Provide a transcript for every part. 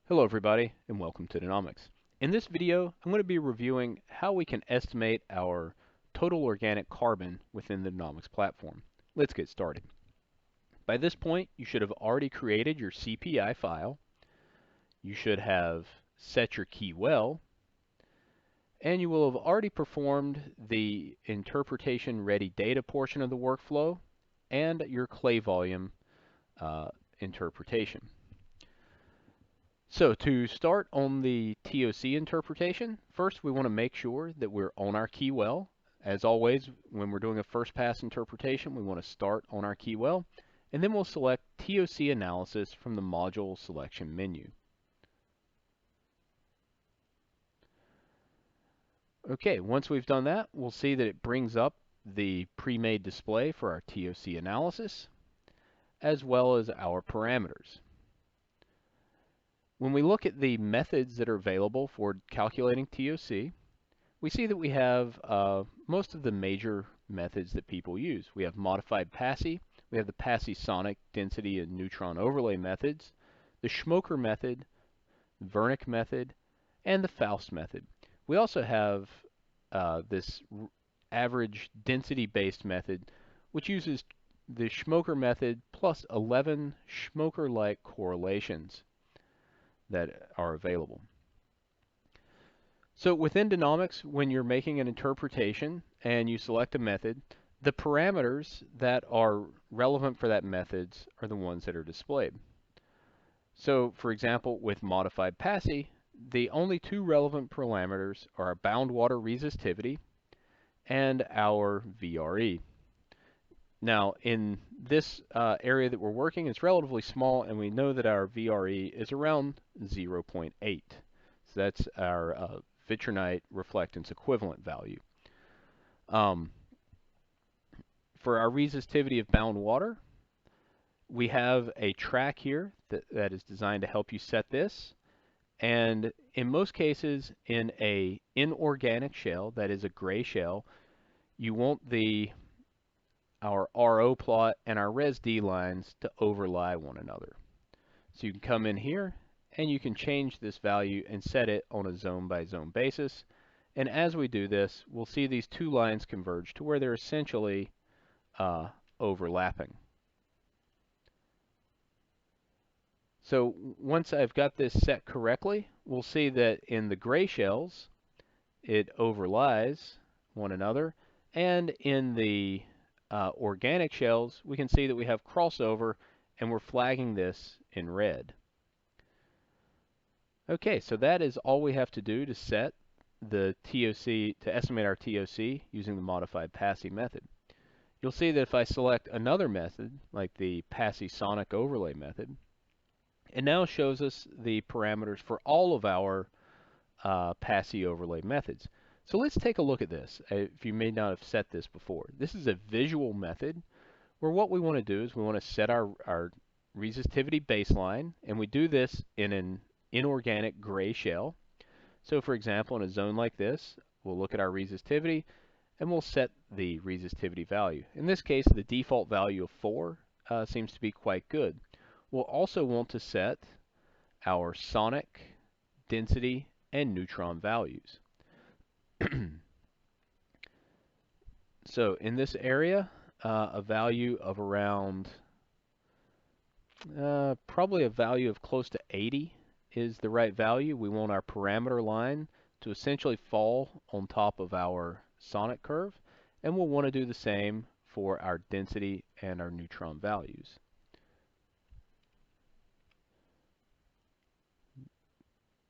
Hello everybody and welcome to Danomics. In this video, I'm going to be reviewing how we can estimate our total organic carbon within the Danomics platform. Let's get started. By this point, you should have already created your CPI file. You should have set your key well, and you will have already performed the interpretation ready data portion of the workflow and your clay volume interpretation. So to start on the TOC interpretation, first we want to make sure that we're on our key well. As always, when we're doing a first pass interpretation, we want to start on our key well, and then we'll select TOC Analysis from the module selection menu. Okay, once we've done that, we'll see that it brings up the pre-made display for our TOC analysis, as well as our parameters. When we look at the methods that are available for calculating TOC, we see that we have most of the major methods that people use. We have modified PASI, we have the PASI sonic density and neutron overlay methods, the Schmoker method, the Wernicke method, and the Faust method. We also have this average density-based method, which uses the Schmoker method plus 11 Schmoker-like correlations that are available. So within Danomics, when you're making an interpretation and you select a method, the parameters that are relevant for that method are the ones that are displayed. So for example, with modified PASI, the only two relevant parameters are our bound water resistivity and our VRE. Now, in this area that we're working, it's relatively small, and we know that our VRE is around 0.8. So that's our vitrinite reflectance equivalent value. For our resistivity of bound water, we have a track here that is designed to help you set this. And in most cases, in a inorganic shell, that is a gray shell, you want our RO plot and our res-D lines to overlie one another. So you can come in here and you can change this value and set it on a zone by zone basis. And as we do this, we'll see these two lines converge to where they're essentially overlapping. So once I've got this set correctly, we'll see that in the gray shells, it overlies one another, and in the organic shells, we can see that we have crossover, and we're flagging this in red. Okay, so that is all we have to do to set the TOC, to estimate our TOC using the modified PASI method. You'll see that if I select another method, like the PASI sonic overlay method, it now shows us the parameters for all of our PASI overlay methods. So let's take a look at this, if you may not have set this before. This is a visual method where what we want to do is we want to set our resistivity baseline, and we do this in an inorganic gray shell. So for example, in a zone like this, we'll look at our resistivity, and we'll set the resistivity value. In this case, the default value of 4 seems to be quite good. We'll also want to set our sonic, density, and neutron values. So in this area, a value of around, probably a value of close to 80 is the right value. We want our parameter line to essentially fall on top of our sonic curve, and we'll want to do the same for our density and our neutron values.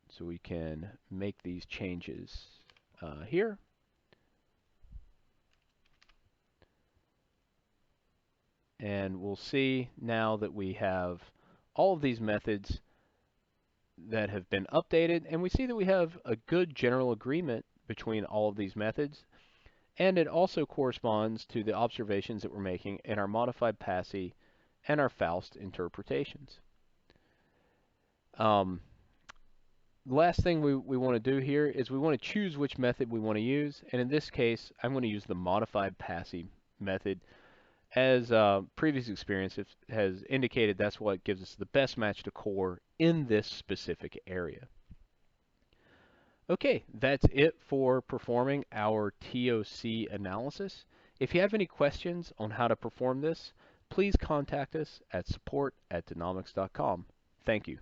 So we can make these changes here. And we'll see now that we have all of these methods that have been updated, and we see that we have a good general agreement between all of these methods, and it also corresponds to the observations that we're making in our modified PASI and our Faust interpretations. The last thing we want to do here is we want to choose which method we want to use, and in this case, I'm going to use the modified PASI method. as previous experience has indicated, that's what gives us the best match to core in this specific area. Okay, that's it for performing our TOC analysis. If you have any questions on how to perform this, please contact us at support@danomics.com. Thank you.